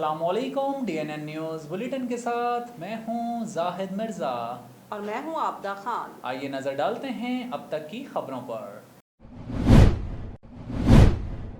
अस्सलाम वालेकुम। DNN news bulletin के साथ मैं हूं जाहिद मिर्ज़ा और मैं हूं आबदा खान। आइए नज़र डालते हैं अब तक की खबरों पर।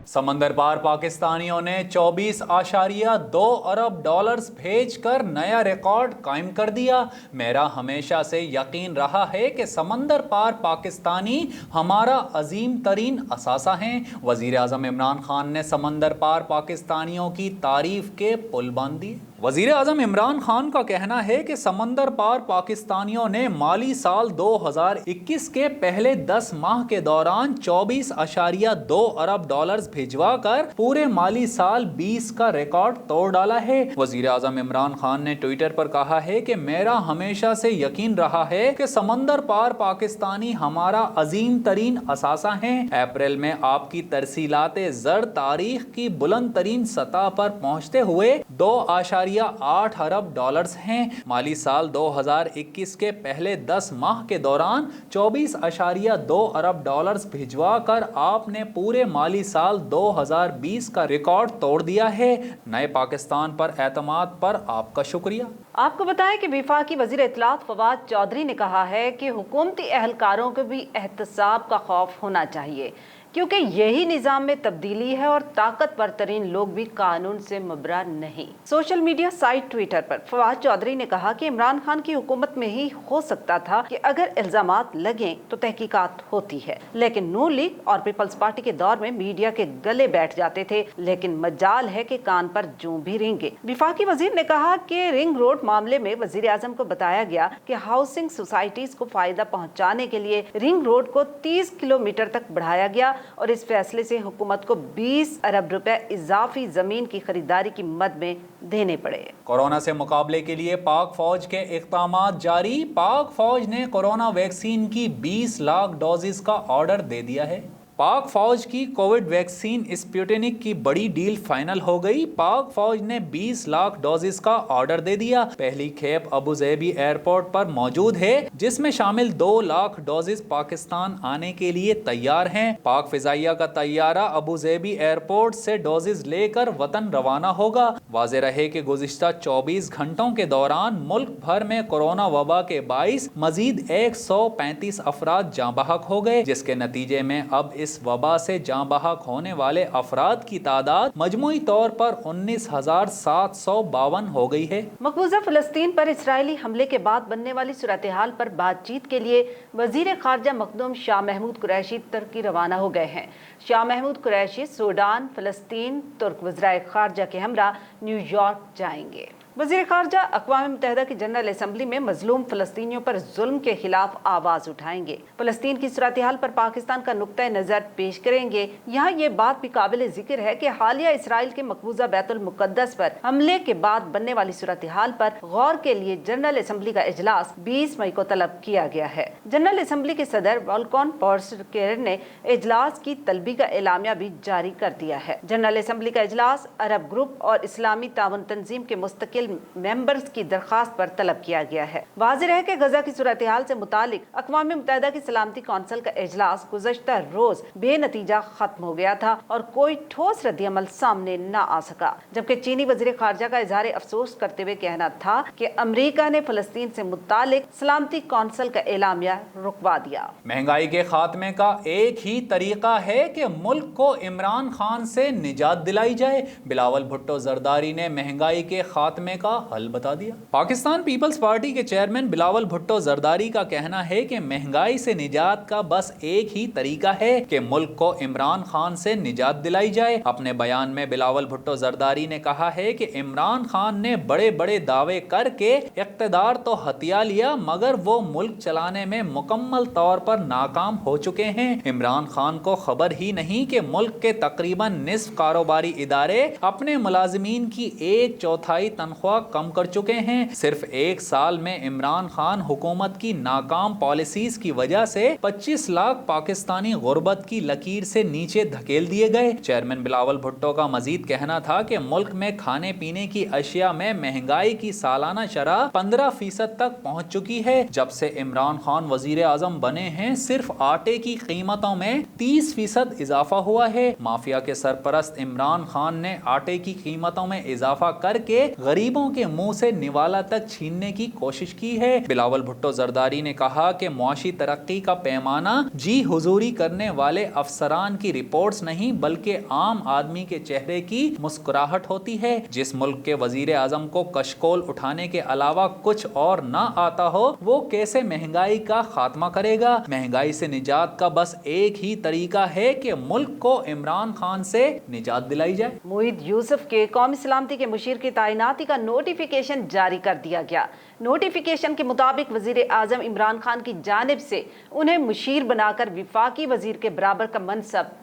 समंदर पार पाकिस्तानियों ने 24.2 अरब डॉलर्स भेजकर नया रिकॉर्ड कायम कर दिया। मेरा हमेशा से यकीन रहा है कि समंदर पार पाकिस्तानी हमारा अजीम तरीन असासा हैं। वज़ीर आज़म इमरान खान ने समंदर पार पाकिस्तानियों की तारीफ के पुल बांध दिए। वज़ीर आज़म इमरान खान का कहना है कि समंदर पार पाकिस्तानियों ने माली साल 2021 के पहले 10 माह के दौरान 24.2 अरब डॉलर्स भिजवा कर पूरे माली साल 20 का रिकॉर्ड तोड़ डाला है। वज़ीर आज़म इमरान खान ने ट्विटर पर कहा है कि मेरा हमेशा से यकीन रहा है कि समंदर पार पाकिस्तानी हमारा अजीम तरीन असासा हैं। अप्रैल में आपकी तरसीलात ज़र तारीख की बुलंद तरीन सतह पर पहुँचते हुए 2.8 अरब डॉलर्स हैं। माली साल 2021 के पहले 10 माह के दौरान 24.2 अरब डॉलर्स भिजवा कर आपने पूरे माली साल 2020 का रिकॉर्ड तोड़ दिया है। नए पाकिस्तान पर एतमाद पर आपका शुक्रिया। आपको बताएं कि वफाकी वज़ीर इत्तलात फवाद चौधरी ने कहा है कि हुकूमती एहलकारों को भी एहतसाब का खौफ होना चाहिए, क्योंकि यही निज़ाम में तब्दीली है और ताकतवर तरीन लोग भी कानून से मुबरा नहीं। सोशल मीडिया साइट ट्विटर पर फवाद चौधरी ने कहा कि इमरान खान की हुकूमत में ही हो सकता था कि अगर इल्जामात लगें तो तहकीकात होती है, लेकिन नून लीग और पीपल्स पार्टी के दौर में मीडिया के गले बैठ जाते थे, लेकिन मजाल है कि कान पर जूं भी रेंगे। वफाकी वजीर ने कहा कि रिंग रोड मामले में वजीर आजम को बताया गया कि हाउसिंग सोसाइटीज को फायदा पहुँचाने के लिए रिंग रोड को 30 किलोमीटर तक बढ़ाया गया और इस फैसले से हुकूमत को 20 अरब रुपए इजाफी जमीन की खरीदारी की मद में देने पड़े। कोरोना से मुकाबले के लिए पाक फौज के इक़दामात जारी। पाक फौज ने कोरोना वैक्सीन की 20 लाख डोजेस का ऑर्डर दे दिया है। पाक फौज की कोविड वैक्सीन स्पुतनिक की बड़ी डील फाइनल हो गई। पाक फौज ने 20 लाख डोजेस का ऑर्डर दे दिया। पहली खेप अबू ज़ेबी एयरपोर्ट पर मौजूद है, जिसमें शामिल 2 लाख डोजेस पाकिस्तान आने के लिए तैयार हैं। पाक फिजाइया का तैयारा अबू ज़ेबी एयरपोर्ट से डोजेस लेकर वतन रवाना होगा। वाज़ेह रहे कि गुज़िश्ता 24 घंटों के दौरान मुल्क भर में कोरोना वबा के बाइस मजीद 135 अफराद जाँ बहक हो गए, जिसके नतीजे में अब इस वबा से जाँ बहक होने वाले अफराद की तादाद मजमूई तौर पर 19,752 हो गई है। मकबूजा फ़लस्तीन पर इसराइली हमले के बाद बनने वाली सूरत हाल पर बातचीत के लिए वजीर खारजा मखदूम शाह महमूद कुरैशी तुर्की रवाना हो गए हैं। शाह महमूद कुरैशी सूडान, फ़लस्तीन, तुर्क वज़राए खारजा के हमरा न्यूयॉर्क जाएंगे। वज़ीर खारजा अक़वाम मुत्तहिदा की जनरल असम्बली में मजलूम फ़लस्तीनियों पर जुल्म के खिलाफ आवाज़ उठाएंगे। फ़लस्तीन की सूरत हाल पर पाकिस्तान का नुक्ता नज़र पेश करेंगे। यहाँ ये बात भी काबिल ज़िक्र है कि हालिया इसराइल के मकबूजा बैतुल मुक़द्दस पर हमले के बाद बनने वाली सूरत हाल पर गौर के लिए जनरल असम्बली का इजलास 20 मई को तलब किया गया है। जनरल असम्बली के सदर वॉल्कॉन पोर्सकेर ने इजलास की तलबी का एलामिया भी जारी कर दिया है। जनरल असम्बली का इजलास अरब ग्रुप और इस्लामी ताउन तंजीम के मुस्तकिल मेंबर्स की दरखास्त पर तलब किया गया है। वाज़ेह है कि गजा की सूरत हाल से मुतालिक अक़वाम मुत्तहिदा की सलामती कौंसिल का इजलास गुज़श्ता रोज बेनतीजा खत्म हो गया था और कोई ठोस रद्द-ए-अमल सामने न आ सका, जबकि चीनी वज़ीर खारजा का इज़हार अफसोस करते हुए कहना था कि अमरीका ने फ़लस्तीन से मुतालिक सलामती कौंसिल का एलामिया रुकवा दिया। महंगाई के खात्मे का एक ही तरीका है कि मुल्क को इमरान खान से निजात दिलाई जाए। बिलावल भुट्टो जरदारी ने महंगाई के खात्मे का हल बता दिया। पाकिस्तान पीपल्स पार्टी के चेयरमैन बिलावल भुट्टो जरदारी का कहना है कि महंगाई से निजात का बस एक ही तरीका है कि मुल्क को इमरान खान से निजात दिलाई जाए। अपने बयान में बिलावल भुट्टो जरदारी ने कहा है कि इमरान खान ने बड़े बड़े दावे करके इक़्तिदार तो हथिया लिया, मगर वो मुल्क चलाने में मुकम्मल तौर पर नाकाम हो चुके हैं। इमरान खान को खबर ही नहीं कि मुल्क के तकरीबन निस्फ कारोबारी इदारे अपने मुलाजिमीन की 1/4 तनख्वाह तनख्वाह कम कर चुके हैं। सिर्फ एक साल में इमरान खान हुकूमत की नाकाम पॉलिसीज की वजह से 25 लाख पाकिस्तानी गुर्बत की लकीर से नीचे धकेल दिए गए। चेयरमैन बिलावल भुट्टो का मजीद कहना था कि मुल्क में खाने पीने की अशिया में महंगाई की सालाना शरह 15% तक पहुंच चुकी है। जब से इमरान खान वजीर आजम बने हैं, सिर्फ आटे की कीमतों में 30% इजाफा हुआ है। माफिया के सरपरस्त इमरान खान ने आटे की कीमतों में इजाफा करके गरीबों के मुंह से निवाला तक छीनने की कोशिश की है। बिलावल भुट्टो जरदारी ने कहा कि मुआशी तरक्की का पैमाना जी हुजूरी करने वाले अफसरान की रिपोर्ट्स नहीं बल्कि आम आदमी के चेहरे की मुस्कुराहट होती है। जिस मुल्क के वजीर आजम को कशकोल उठाने के अलावा कुछ और ना आता हो, वो कैसे महंगाई का खात्मा करेगा। महंगाई से निजात का बस एक ही तरीका है कि मुल्क को इमरान खान से निजात दिलाई जाए। मोहित यूसुफ के कौमी सलामती के मुशीर की तैनाती का नोटिफिकेशन जारी कर दिया गया। नोटिफिकेशन के मुताबिक वजीर आजम इमरान खान की जानिब से उन्हें मुशीर बनाकर विफाकी वजीर के बराबर का मनसब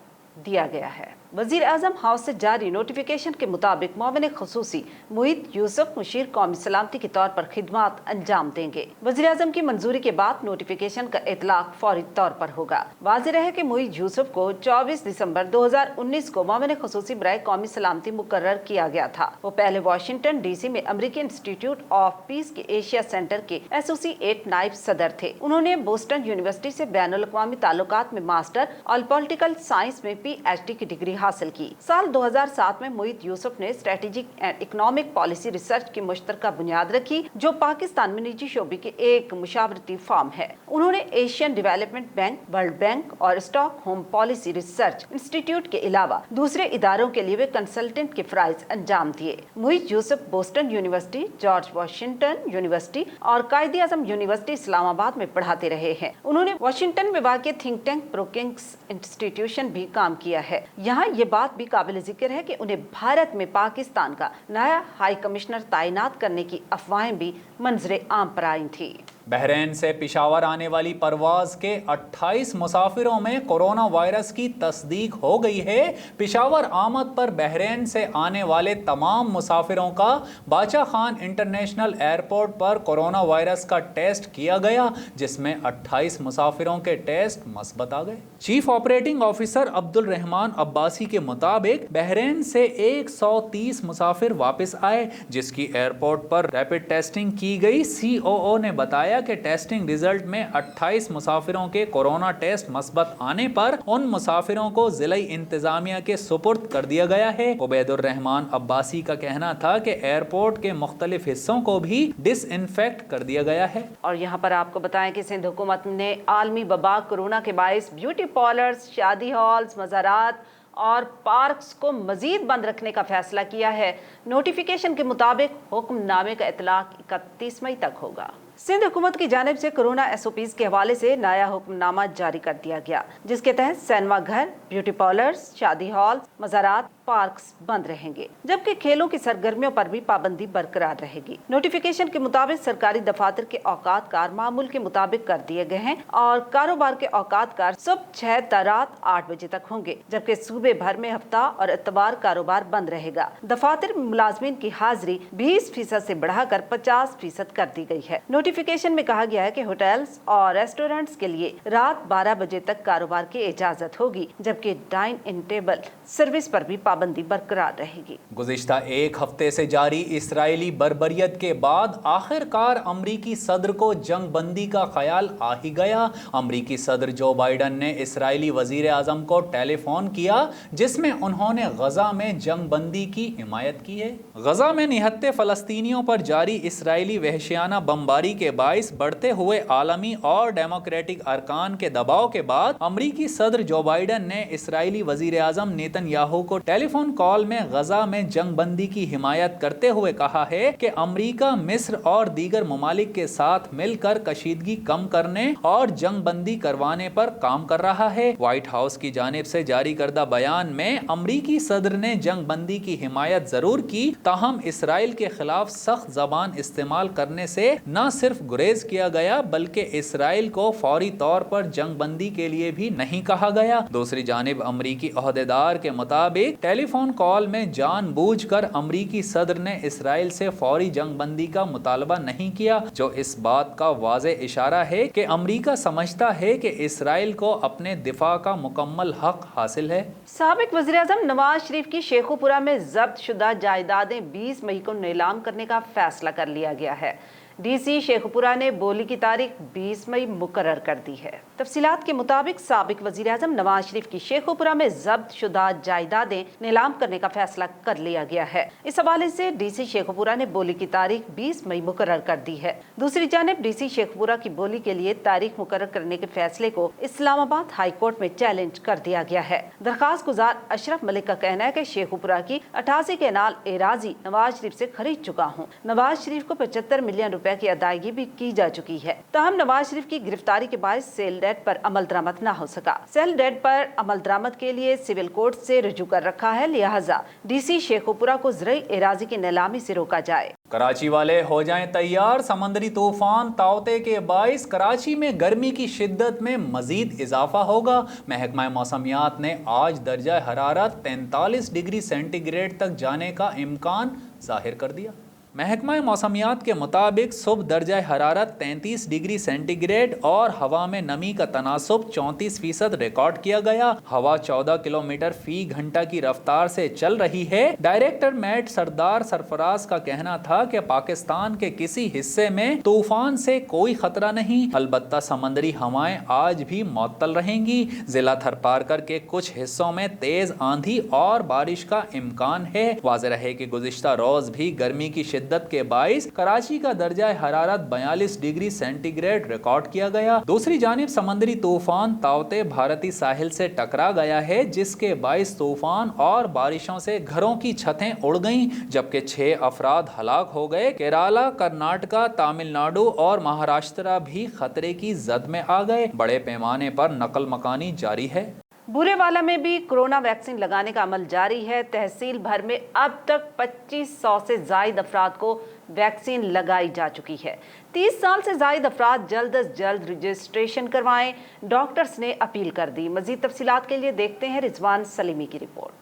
दिया गया है। वजीर आजम हाउस से जारी नोटिफिकेशन के मुताबिक मोमिन खसूसी मोहित यूसुफ मुशीर कौमी सलामती के तौर पर खिदमात अंजाम देंगे। वजीर आजम की मंजूरी के बाद नोटिफिकेशन का इतलाक फौरी तौर पर होगा। वाज़ेह रहे कि मोहित यूसुफ को 24 दिसंबर 2019 को मोमिन खसूसी बराए कौमी सलामती मुकर्रर किया गया था। वो पहले वाशिंगटन DC में अमरीकी इंस्टीट्यूट ऑफ पीस के एशिया सेंटर के एसोसिएट नायब सदर थे। उन्होंने बोस्टन यूनिवर्सिटी से बैनुल अक़वामी ताल्लुकात में मास्टर और पॉलिटिकल साइंस में PhD की डिग्री हासिल की। साल 2007 में मोहित यूसुफ ने strategic and economic policy research की मुश्तरका बुनियाद रखी, जो पाकिस्तान में निजी शोबे के एक मुशावरती फर्म है। उन्होंने Asian development bank, world bank और Stockholm policy research institute के अलावा दूसरे इदारों के लिए कंसल्टेंट के फराइज अंजाम दिए। Mohit Yusuf Boston university, George Washington university और कायदे आजम यूनिवर्सिटी इस्लामाबाद में पढ़ाते रहे हैं। उन्होंने वाशिंगटन में वाक़ थिंक टैंक ब्रोकिंग्स इंस्टीट्यूशन भी काम किया है। यहाँ ये बात भी काबिल जिक्र है कि उन्हें भारत में पाकिस्तान का नया हाई कमिश्नर तैनात करने की अफवाहें भी मंजरे आम पर आई थी। बहरीन से पेशावर आने वाली परवाज के 28 मुसाफिरों में कोरोना वायरस की तस्दीक हो गई है। पेशावर आमद पर बहरीन से आने वाले तमाम मुसाफिरों का बादशाह खान इंटरनेशनल एयरपोर्ट पर कोरोना वायरस का टेस्ट किया गया, जिसमें 28 मुसाफिरों के टेस्ट मस्बत आ गए। Chief operating officer Abdul Rahman Abbasi के मुताबिक बहरीन से 130 मुसाफिर वापस आए, जिसकी एयरपोर्ट पर रैपिड टेस्टिंग की गई। COO ने बताया कि टेस्टिंग रिजल्ट में 28 मुसाफिरों के कोरोना टेस्ट मस्बत आने पर उन मुसाफिरों को जिला इंतजामिया के सुपुर्द कर दिया गया है। उबैदुर रहमान अब्बासी का कहना था कि एयरपोर्ट के मुख्तलिफ हिस्सों को भी डिसइंफेक्ट कर दिया गया है। और यहाँ पर आपको बताएं कि सिंध हुकूमत ने आलमी वबा कोरोना के बायस ब्यूटी पार्लर्स, शादी हॉल्स, मज़ारात और पार्क्स को मजीद बंद रखने का फैसला किया है। नोटिफिकेशन के मुताबिक हुक्मनामे का इतलाक 31 मई तक होगा। सिंध हुकूमत की जानिब से कोरोना SOPs के हवाले से नया हुक्मनामा जारी कर दिया गया, जिसके तहत सिनेमा घर, ब्यूटी पार्लर्स, शादी हॉल, मज़ारात, पार्क्स बंद रहेंगे, जबकि खेलों की सरगर्मियों पर भी पाबंदी बरकरार रहेगी। नोटिफिकेशन के मुताबिक सरकारी दफातर के औकात कार मामूल के मुताबिक कर दिए गए हैं और कारोबार के औकात कार सुबह 6 ता रात 8 बजे तक होंगे, जबकि सूबे भर में हफ्ता और इतवार कारोबार बंद रहेगा। दफातर में मुलाजमीन की हाजिरी 20% से बढ़ाकर 50% कर दी गई है। नोटिफिकेशन में कहा गया है कि होटल्स और रेस्टोरेंट्स के लिए रात 12 बजे तक कारोबार की इजाजत होगी, जबकि डाइन इन टेबल सर्विस पर भी पाबंदी बरकरार रहेगी। गुज़िश्ता एक हफ्ते से जारी इसराइली बर्बरियत के बाद आखिरकार अमरीकी सदर को जंग बंदी का ख्याल आ ही गया। अमरीकी सदर जो बाइडन ने इसराइली वजीर आजम को टेलीफोन किया, जिसमें उन्होंने गजा में जंग बंदी की हिमायत की है। गजा में निहत्ते फलस्तीनियों पर जारी इसराइली वहशियाना बमबारी के बाइस बढ़ते हुए आलमी और डेमोक्रेटिक अरकान के दबाव के बाद अमरीकी सदर जो बाइडन ने इसराइली वजीर आजम नेतन्याहू को टेलीफोन कॉल में गजा में जंग बंदी की हिमायत करते हुए कहा है कि अमरीका, मिस्र और दीगर ममालिक के साथ मिलकर कशीदगी कम करने और जंग बंदी करवाने पर काम कर रहा है। व्हाइट हाउस की जानिब से जारी करदा बयान में अमरीकी सदर ने जंग बंदी की हिमायत जरूर की, ताहम इसराइल के खिलाफ सख्त जबान इस्तेमाल करने से न صرف گریز کیا گیا بلکہ اسرائیل کو فوری طور پر جنگ بندی کے لیے بھی نہیں کہا گیا۔ دوسری جانب امریکی عہدیدار کے مطابق ٹیلی فون کال میں جان بوجھ کر امریکی صدر نے اسرائیل سے فوری جنگ بندی کا مطالبہ نہیں کیا، جو اس بات کا واضح اشارہ ہے کہ امریکہ سمجھتا ہے کہ اسرائیل کو اپنے دفاع کا مکمل حق حاصل ہے۔ سابق وزیراعظم نواز شریف کی شیخو پورہ میں ضبط شدہ جائیدادیں 20 مئی کو نیلام کرنے کا فیصلہ کر لیا گیا ہے۔ ڈی سی شیخو پورہ نے بولی کی تاریخ 20 مئی مقرر کر دی ہے۔ تفصیلات کے مطابق سابق وزیراعظم نواز شریف کی شیخو پورہ میں ضبط شدہ جائیدادیں نیلام کرنے کا فیصلہ کر لیا گیا ہے۔ اس حوالے سے ڈی سی شیخو پورہ نے بولی کی تاریخ 20 مئی مقرر کر دی ہے۔ دوسری جانب ڈی سی شیخو پورہ کی بولی کے لیے تاریخ مقرر کرنے کے فیصلے کو اسلام آباد ہائی کورٹ میں چیلنج کر دیا گیا ہے۔ درخواست گزار اشرف ملک کا کہنا ہے کہ شیخو پورہ کی 88 کینال اراضی نواز شریف سے خرید چکا ہوں۔ نواز شریف کو 75 ملین روپے کی ادائیگی بھی کی جا چکی ہے، تاہم نواز شریف کی گرفتاری کے باعث سیل ڈیڈ پر عمل درآمد نہ ہو سکا۔ سیل ڈیڈ پر عمل درآمد کے لیے سول کورٹ سے رجوع کر رکھا ہے، لہٰذا ڈی سی شیخو پورہ کو زرعی اراضی کی نیلامی سے روکا جائے۔ کراچی والے ہو جائیں تیار، سمندری طوفان تاؤتے کے باعث کراچی میں گرمی کی شدت میں مزید اضافہ ہوگا۔ محکمہ موسمیات نے آج درجہ حرارت 43 ڈگری سینٹی گریڈ تک جانے کا امکان ظاہر کر دیا۔ محکمہ موسمیات کے مطابق صبح درجہ حرارت 33 ڈگری سینٹی گریڈ اور ہوا میں نمی کا تناسب 34% ریکارڈ کیا گیا۔ ہوا 14 کلومیٹر فی گھنٹہ کی رفتار سے چل رہی ہے۔ ڈائریکٹر میٹ سردار سرفراز کا کہنا تھا کہ پاکستان کے کسی حصے میں طوفان سے کوئی خطرہ نہیں، البتہ سمندری ہوائیں آج بھی معطل رہیں گی۔ ضلع تھرپارکر کے کچھ حصوں میں تیز آندھی اور بارش کا امکان ہے۔ واضح رہے کہ گزشتہ روز بھی گرمی کی شدت کے باعث کراچی کا درجہ حرارت 42 ڈگری سینٹی گریڈ ریکارڈ کیا گیا۔ دوسری جانب سمندری طوفان تاؤتے بھارتی ساحل سے ٹکرا گیا ہے، جس کے باعث طوفان اور بارشوں سے گھروں کی چھتیں اڑ گئیں، جبکہ 6 افراد ہلاک ہو گئے۔ کیرالہ، کرناٹکا، تامل ناڈو اور مہاراشٹرا بھی خطرے کی زد میں آ گئے۔ بڑے پیمانے پر نقل مکانی جاری ہے۔ بورے والا میں بھی کورونا ویکسین لگانے کا عمل جاری ہے۔ تحصیل بھر میں اب تک 2500 سے زائد افراد کو ویکسین لگائی جا چکی ہے۔ 30 سال سے زائد افراد جلد از جلد رجسٹریشن کروائیں، ڈاکٹرز نے اپیل کر دی۔ مزید تفصیلات کے لیے دیکھتے ہیں رضوان سلیمی کی رپورٹ۔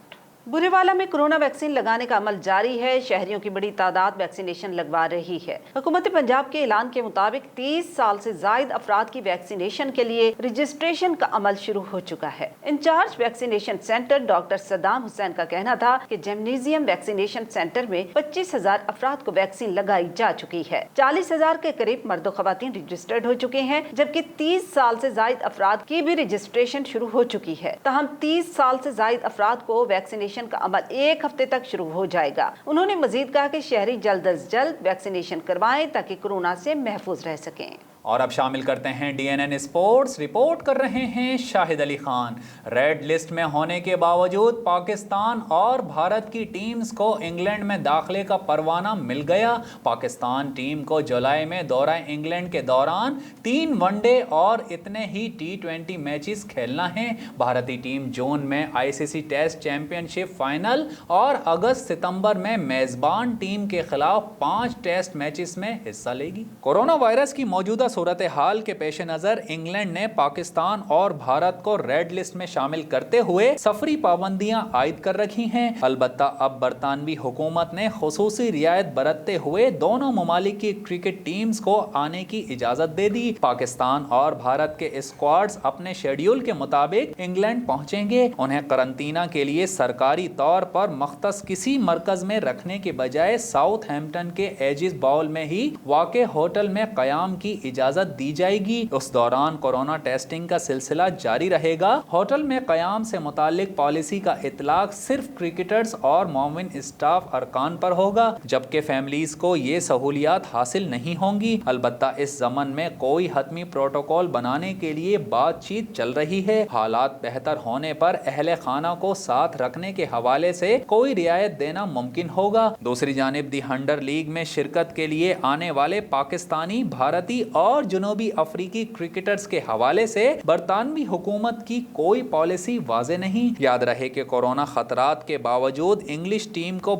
بورے والا میں کورونا ویکسین لگانے کا عمل جاری ہے۔ شہریوں کی بڑی تعداد ویکسینیشن لگوا رہی ہے۔ حکومت پنجاب کے اعلان کے مطابق 30 سال سے زائد افراد کی ویکسینیشن کے لیے رجسٹریشن کا عمل شروع ہو چکا ہے۔ Incharge vaccination center doctor Saddam Hussain کا کہنا تھا کہ جمنیزیم ویکسینیشن سینٹر میں 25,000 افراد کو ویکسین لگائی جا چکی ہے۔ 40,000 کے قریب مرد و خواتین رجسٹرڈ ہو چکے ہیں، جبکہ 30 سال سے زائد افراد کی بھی رجسٹریشن شروع ہو چکی ہے۔ تاہم 30 سال سے زائد افراد کو ویکسینیشن کا عمل ایک ہفتے تک شروع ہو جائے گا۔ انہوں نے مزید کہا کہ شہری جلد از جلد ویکسینیشن کروائیں تاکہ کورونا سے محفوظ رہ سکیں۔ اور اب شامل کرتے ہیں DNN اسپورٹس۔ رپورٹ کر رہے ہیں شاہد علی خان۔ ریڈ لسٹ میں ہونے کے باوجود پاکستان اور بھارت کی ٹیمز کو انگلینڈ میں داخلے کا پروانہ مل گیا۔ پاکستان ٹیم کو جولائی میں دورہ انگلینڈ کے دوران 3 ون ڈے اور اتنے ہی T20 میچز کھیلنا ہے۔ بھارتی ٹیم جون میں ICC ٹیسٹ چیمپئن شپ فائنل اور اگست ستمبر میں میزبان ٹیم کے خلاف 5 ٹیسٹ میچز میں حصہ لے گی۔ کورونا وائرس کی موجودہ صورتحال کے پیش نظر انگلینڈ نے پاکستان اور بھارت کو ریڈ لسٹ میں شامل کرتے ہوئے سفری پابندیاں عائد کر رکھی ہیں۔ البتہ اب برطانوی حکومت نے خصوصی رعایت برتتے ہوئے دونوں ممالک کی کرکٹ ٹیمز کو آنے کی اجازت دے دی۔ پاکستان اور بھارت کے اسکواڈز اپنے شیڈیول کے مطابق انگلینڈ پہنچیں گے۔ انہیں قرنطینہ کے لیے سرکاری طور پر مختص کسی مرکز میں رکھنے کے بجائے ساؤتھ ہیمپٹن کے ایجز باؤل میں ہی واقع ہوٹل میں قیام کی اجازت دی جائے گی۔ اس دوران کورونا ٹیسٹنگ کا سلسلہ جاری رہے گا۔ ہوٹل میں قیام سے متعلق پالیسی کا اطلاق صرف کرکٹرز اور معاون اسٹاف ارکان پر ہوگا، جبکہ فیملیز کو یہ سہولیات حاصل نہیں ہوں گی۔ البتہ اس ضمن میں کوئی حتمی پروٹوکول بنانے کے لیے بات چیت چل رہی ہے۔ حالات بہتر ہونے پر اہل خانہ کو ساتھ رکھنے کے حوالے سے کوئی رعایت دینا ممکن ہوگا۔ دوسری جانب دی ہنڈر لیگ میں شرکت کے لیے آنے والے پاکستانی، بھارتی اور اور جنوبی افریقی کرکٹرز کے حوالے سے برطانوی حکومت کی کوئی پالیسی واضح نہیں۔ یاد رہے کہ کورونا خطرات کے باوجود انگلش ٹیم کو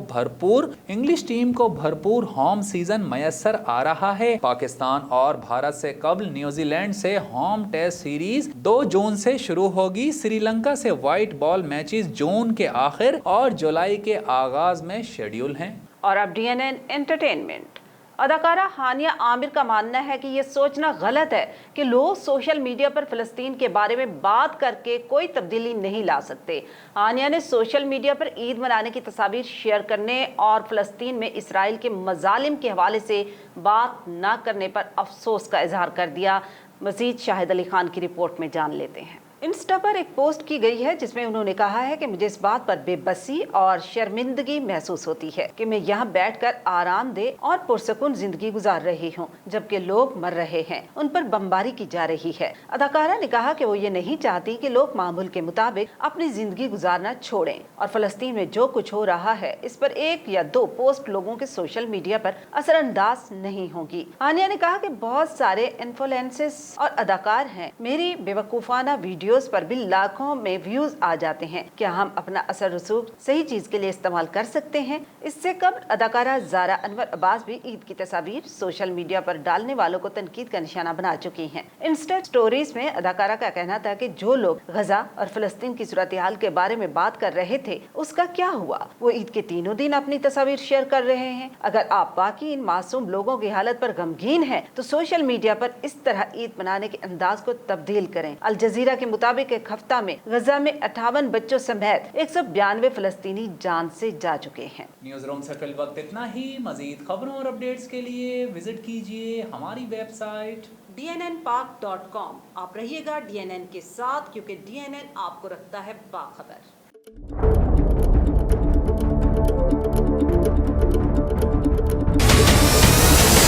بھرپور ہوم سیزن میسر آ رہا ہے۔ پاکستان اور بھارت سے قبل نیوزی لینڈ سے ہوم ٹیسٹ سیریز 2 جون سے شروع ہوگی۔ سری لنکا سے وائٹ بال میچز جون کے آخر اور جولائی کے آغاز میں شیڈیول ہیں۔ اور اب DNN انٹرٹینمنٹ۔ اداکارہ ہانیہ عامر کا ماننا ہے کہ یہ سوچنا غلط ہے کہ لوگ سوشل میڈیا پر فلسطین کے بارے میں بات کر کے کوئی تبدیلی نہیں لا سکتے۔ ہانیہ نے سوشل میڈیا پر عید منانے کی تصاویر شیئر کرنے اور فلسطین میں اسرائیل کے مظالم کے حوالے سے بات نہ کرنے پر افسوس کا اظہار کر دیا۔ مزید شاہد علی خان کی رپورٹ میں جان لیتے ہیں۔ انسٹا پر ایک پوسٹ کی گئی ہے جس میں انہوں نے کہا ہے کہ مجھے اس بات پر بے بسی اور شرمندگی محسوس ہوتی ہے کہ میں یہاں بیٹھ کر آرام دہ اور پرسکون زندگی گزار رہی ہوں جبکہ لوگ مر رہے ہیں، ان پر بمباری کی جا رہی ہے۔ اداکارہ نے کہا کہ وہ یہ نہیں چاہتی کہ لوگ معمول کے مطابق اپنی زندگی گزارنا چھوڑیں اور فلسطین میں جو کچھ ہو رہا ہے اس پر 1 یا 2 پوسٹ لوگوں کے سوشل میڈیا پر اثر انداز نہیں ہوگی۔ ہانیہ نے کہا کہ بہت سارے انفلوئنسرز اور اداکار ہیں، میری بیوقوفانہ ویڈیوز پر بھی لاکھوں میں ویوز آ جاتے ہیں، کیا ہم اپنا اثر رسوخ صحیح چیز کے لیے استعمال کر سکتے ہیں؟ اس سے قبل اداکارہ زارا انور عباس بھی عید کی تصاویر سوشل میڈیا پر ڈالنے والوں کو تنقید کا نشانہ بنا چکی ہیں۔ انسٹا اسٹوریز میں اداکارہ کا کہنا تھا کہ جو لوگ غزہ اور فلسطین کی صورتحال کے بارے میں بات کر رہے تھے اس کا کیا ہوا؟ وہ عید کے تینوں دن اپنی تصاویر شیئر کر رہے ہیں۔ اگر آپ باقی ان معصوم لوگوں کی حالت پر غمگین ہیں تو سوشل میڈیا پر اس طرح عید منانے کے انداز کو تبدیل کریں۔ الجزیرہ کے مطابق ایک ہفتہ میں غزہ میں 58 بچوں سمیت 192 فلسطینی جان سے جا چکے ہیں۔ نیوز روم سے فی الوقت اتنا ہی۔ مزید خبروں اور اپڈیٹس کے لیے وزٹ کیجیے ہماری ویب سائٹ DNNPAK.com۔ آپ رہیے گا DNN کے ساتھ کیونکہ DNN آپ کو رکھتا ہے باخبر۔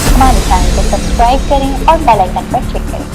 ہمارے چینل کو سبسکرائب کریں اور بیل آئکن پر کلک کریں۔